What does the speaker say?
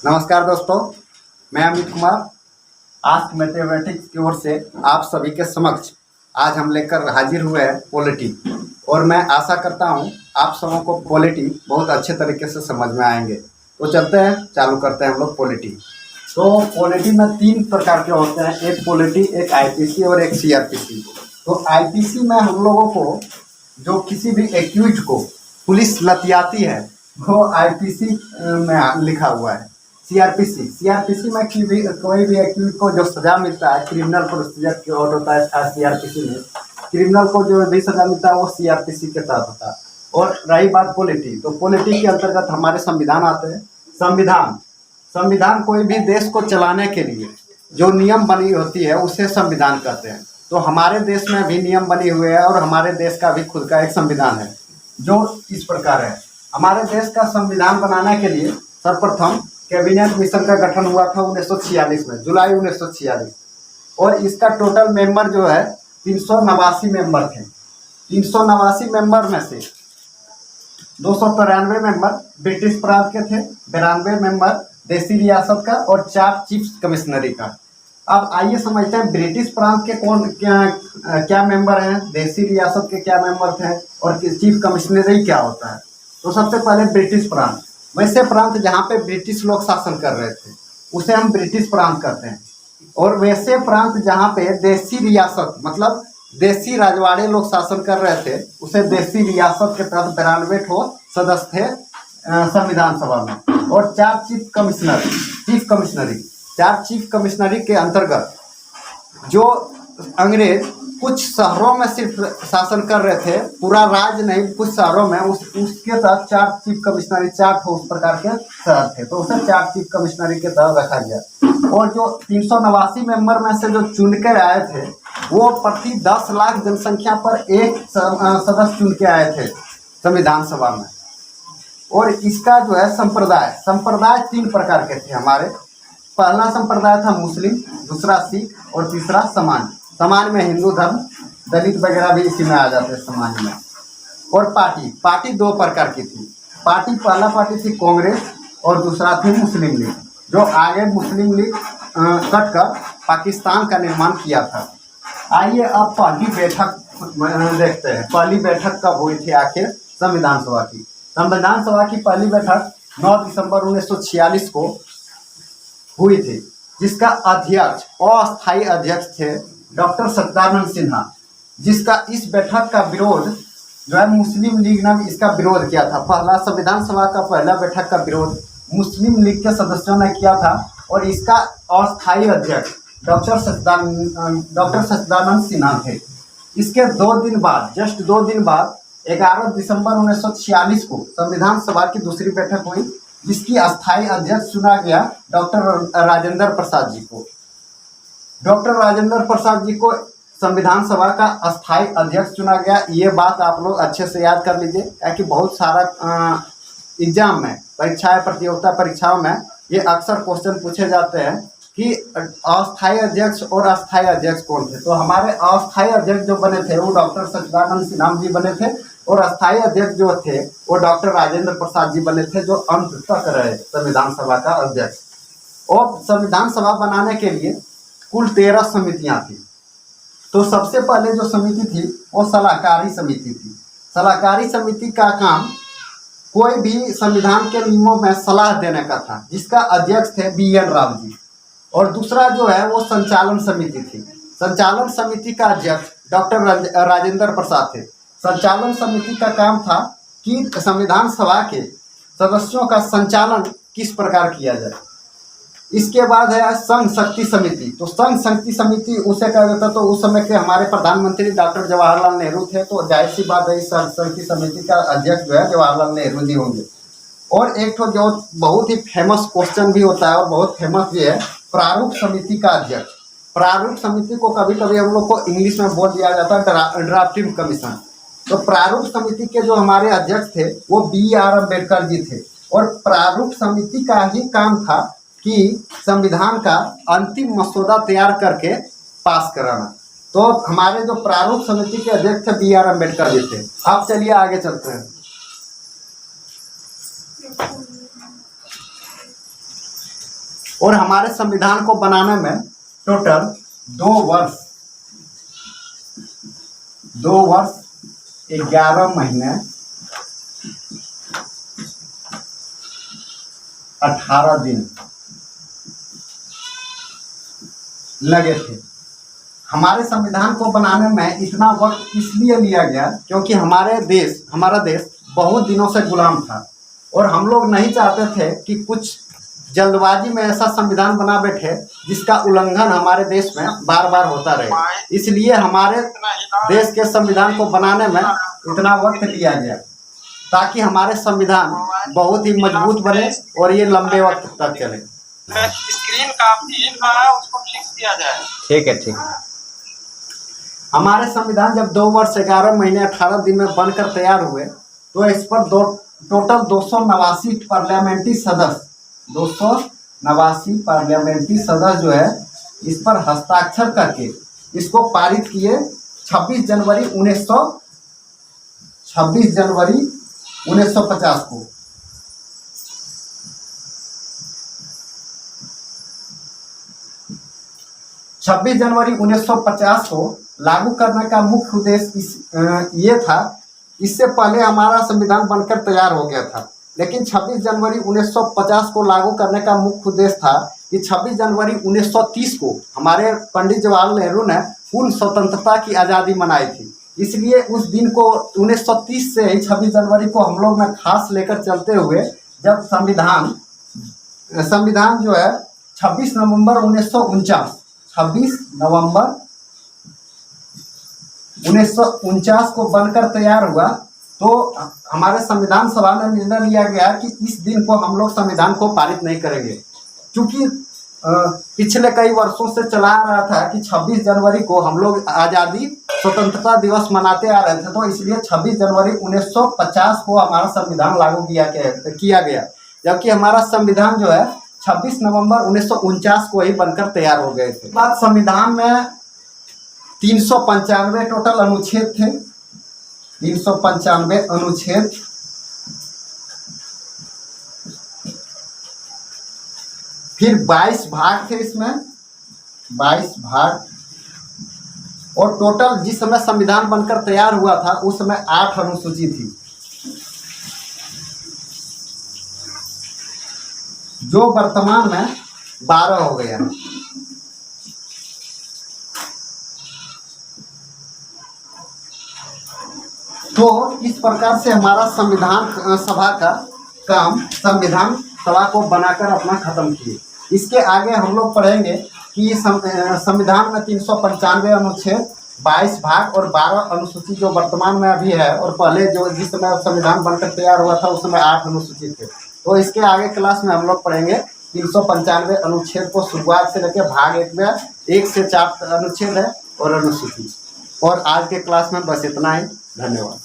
नमस्कार दोस्तों, मैं अमित कुमार आस्क मैथमेटिक्स की ओर से आप सभी के समक्ष आज हम लेकर हाजिर हुए हैं पॉलिटी। और मैं आशा करता हूं आप सबों को पॉलिटी बहुत अच्छे तरीके से समझ में आएंगे। तो चलते हैं, चालू करते हैं हम लोग पॉलिटी। तो पॉलिटी में 3 प्रकार के होते हैं, एक पॉलिटी, एक आईपीसी और एक सीआरपीसी। तो आईपीसी में हम लोगों को जो किसी भी एक्यूज को पुलिस लतियाती है वो आईपीसी में लिखा हुआ है। सीआरपीसी में कोई भी एक्यूज को जो सजा मिलता है, क्रिमिनल प्रोसीजर कोड होता है सीआरपीसी में, क्रिमिनल को जो भी सजा मिलता है वो सीआरपीसी के तहत होता है। और रही बात पॉलिटी, तो पॉलिटी के अंतर्गत हमारे संविधान आते हैं। संविधान कोई भी देश को चलाने के लिए जो नियम बनी होती है उसे संविधान कहते हैं। तो हमारे देश में भी नियम बने हुए हैं और हमारे देश का भी खुद का एक संविधान है जो इस प्रकार है। हमारे देश का संविधान बनाने के लिए सर्वप्रथम कैबिनेट मिशन का गठन हुआ था 1946 में, जुलाई 1946। और इसका टोटल मेंबर जो है 389 मेंबर थे। 389 मेंबर में से 293 मेंबर ब्रिटिश प्रांत के थे, 92 मेंबर देसी रियासत का और 4 चीफ कमिश्नरी का। अब आइए समझते हैं ब्रिटिश प्रांत के कौन क्या मेंबर हैं, देसी रियासत के क्या मेंबर थे और चीफ कमिश्नरी क्या होता है। तो सबसे पहले ब्रिटिश प्रांत, वैसे प्रांत जहाँ पे ब्रिटिश लोग शासन कर रहे थे उसे हम ब्रिटिश प्रांत कहते हैं। और वैसे प्रांत जहाँ पे देसी रियासत मतलब देसी राजवाड़े लोग शासन कर रहे थे उसे देसी रियासत के तहत 92 ठो सदस्य थे संविधान सभा में। और 4 चीफ कमिश्नरी 4 चीफ कमिश्नरी के अंतर्गत जो अंग्रेज कुछ शहरों में सिर्फ शासन कर रहे थे, पूरा राज्य नहीं, कुछ शहरों में उसके तहत 4 चीफ कमिश्नरी, 4 उस प्रकार के शहर थे तो उसे 4 चीफ कमिश्नरी के तहत रखा गया। और जो 389 मेंबर में से जो चुन के आए थे वो प्रति 10 लाख जनसंख्या पर एक सदस्य चुन के आए थे संविधान सभा में। और इसका जो है संप्रदाय 3 प्रकार के थे हमारे। पहला संप्रदाय था मुस्लिम, दूसरा सिख और तीसरा समाज में हिंदू धर्म, दलित वगैरह भी इसी में आ जाते हैं समाज में। और पार्टी 2 प्रकार की थी। पहला पार्टी थी कांग्रेस और दूसरा थी मुस्लिम लीग, जो आगे मुस्लिम लीग कट कर पाकिस्तान का निर्माण किया था। आइए अब पहली बैठक देखते हैं। पहली बैठक कब हुई थी आखिर संविधान सभा की। संविधान सभा की पहली बैठक 9 दिसंबर 1946 को हुई थी, जिसका अध्यक्ष अस्थायी अध्यक्ष थे डॉक्टर सच्चिदानंद सिन्हा, जिसका इस बैठक का विरोध जो है मुस्लिम लीग ने इसका विरोध किया था। पहला संविधान सभा का पहला बैठक का विरोध मुस्लिम लीग के सदस्यों ने किया था और इसका अस्थायी अध्यक्ष डॉक्टर सच्चिदानंद सिन्हा थे। इसके 2 दिन बाद, जस्ट 2 दिन बाद 11 दिसंबर 1946 को संविधान सभा की दूसरी बैठक हुई, जिसकी अस्थायी अध्यक्ष चुना गया डॉक्टर राजेंद्र प्रसाद जी को। डॉक्टर राजेंद्र प्रसाद जी को संविधान सभा का अस्थायी अध्यक्ष चुना गया। ये बात आप लोग अच्छे से याद कर लीजिए, क्योंकि बहुत सारा एग्जाम में, प्रतियोगिता परीक्षाओं में ये अक्सर क्वेश्चन पूछे जाते हैं कि अस्थायी अध्यक्ष और अस्थायी अध्यक्ष कौन थे। तो हमारे अस्थायी अध्यक्ष जो बने थे वो डॉक्टर सच्चिदानंद सिन्हा जी बने थे और अस्थायी अध्यक्ष जो थे वो डॉक्टर राजेंद्र प्रसाद जी बने थे, जो अंत तक रहे संविधान सभा का अध्यक्ष। और संविधान सभा बनाने के लिए कुल 13 समितियां थी। तो सबसे पहले जो समिति थी वो सलाहकारी समिति थी। सलाहकारी समिति का काम कोई भी संविधान के नियमों में सलाह देने का था, जिसका अध्यक्ष थे BN राव जी। और दूसरा जो है वो संचालन समिति थी। संचालन समिति का अध्यक्ष डॉक्टर राजेंद्र प्रसाद थे। संचालन समिति का काम था कि संविधान सभा के सदस्यों का संचालन किस प्रकार किया जाए। इसके बाद है संघ शक्ति समिति। तो संघ शक्ति समिति उसे कहा जाता, तो उस समय के हमारे प्रधानमंत्री डॉक्टर जवाहरलाल नेहरू थे, तो जाहिर सी बात है इस संघ शक्ति समिति का अध्यक्ष जो है जवाहरलाल नेहरू जी होंगे। और एक तो जो बहुत ही फेमस क्वेश्चन भी होता है और बहुत फेमस भी है, प्रारूप समिति का अध्यक्ष। प्रारूप समिति को कभी कभी हम लोग को इंग्लिश में बोल दिया जाता है ड्राफ्टिंग कमीशन। तो प्रारूप समिति के जो हमारे अध्यक्ष थे वो BR अम्बेडकर जी थे। और प्रारूप समिति का ही काम था कि संविधान का अंतिम मसौदा तैयार करके पास कराना। तो हमारे जो प्रारूप समिति के अध्यक्ष थे BR अम्बेडकर जी थे। अब चलिए आगे चलते हैं। और हमारे संविधान को बनाने में टोटल 2 वर्ष 11 महीने 18 दिन लगे थे। हमारे संविधान को बनाने में इतना वक्त इसलिए लिया गया क्योंकि हमारा देश बहुत दिनों से गुलाम था और हम लोग नहीं चाहते थे कि कुछ जल्दबाजी में ऐसा संविधान बना बैठे जिसका उल्लंघन हमारे देश में बार बार होता रहे। इसलिए हमारे देश के संविधान को बनाने में इतना वक्त लिया गया ताकि हमारे संविधान बहुत ही मजबूत बने और ये लंबे वक्त तक चले। स्क्रीन का फील है उसको फिक्स किया जाए। ठीक है। हमारे संविधान जब 2 वर्ष 11 महीने 18 दिन में बनकर तैयार हुए तो इस पर टोटल 289 पार्लियामेंट्री सदस्य जो है इस पर हस्ताक्षर करके इसको पारित किए 26 जनवरी 1950 को। छब्बीस जनवरी 1950 को लागू करने का मुख्य उद्देश्य ये था। इससे पहले हमारा संविधान बनकर तैयार हो गया था, लेकिन 26 जनवरी 1950 को लागू करने का मुख्य उद्देश्य था कि 26 जनवरी 1930 को हमारे पंडित जवाहरलाल नेहरू ने पूर्ण स्वतंत्रता की आज़ादी मनाई थी। इसलिए उस दिन को 1930 से ही 26 जनवरी को हम लोग ने खास लेकर चलते हुए जब संविधान जो है 26 नवंबर 1949 को बनकर तैयार हुआ तो हमारे संविधान सभा में निर्णय लिया गया कि इस दिन को हम लोग संविधान को पारित नहीं करेंगे, क्योंकि पिछले कई वर्षों से चला आ रहा था कि 26 जनवरी को हम लोग आज़ादी स्वतंत्रता दिवस मनाते आ रहे थे। तो इसलिए 26 जनवरी 1950 को हमारा संविधान लागू किया गया, जबकि हमारा संविधान जो है 26 नवंबर 1949 को ही बनकर तैयार हो गए थे। बाद संविधान में 395 टोटल अनुच्छेद थे, 395 अनुच्छेद। फिर 22 भाग थे, इसमें 22 भाग। और टोटल जिस समय संविधान बनकर तैयार हुआ था उस समय 8 अनुसूची थी, जो वर्तमान में 12 हो गया। तो इस प्रकार से हमारा संविधान सभा का काम संविधान सभा को बनाकर अपना खत्म किए। इसके आगे हम लोग पढ़ेंगे कि संविधान में 395 अनुच्छेद, 22 भाग और 12 अनुसूची जो वर्तमान में अभी है, और पहले जो जिस समय संविधान बनकर तैयार हुआ था उस समय 8 अनुसूची थे। तो इसके आगे क्लास में हम लोग पढ़ेंगे 395 अनुच्छेद को शुरुआत से लेकर भाग 1 में 1 से 4 अनुच्छेद है और अनुसूची। और आज के क्लास में बस इतना ही। धन्यवाद।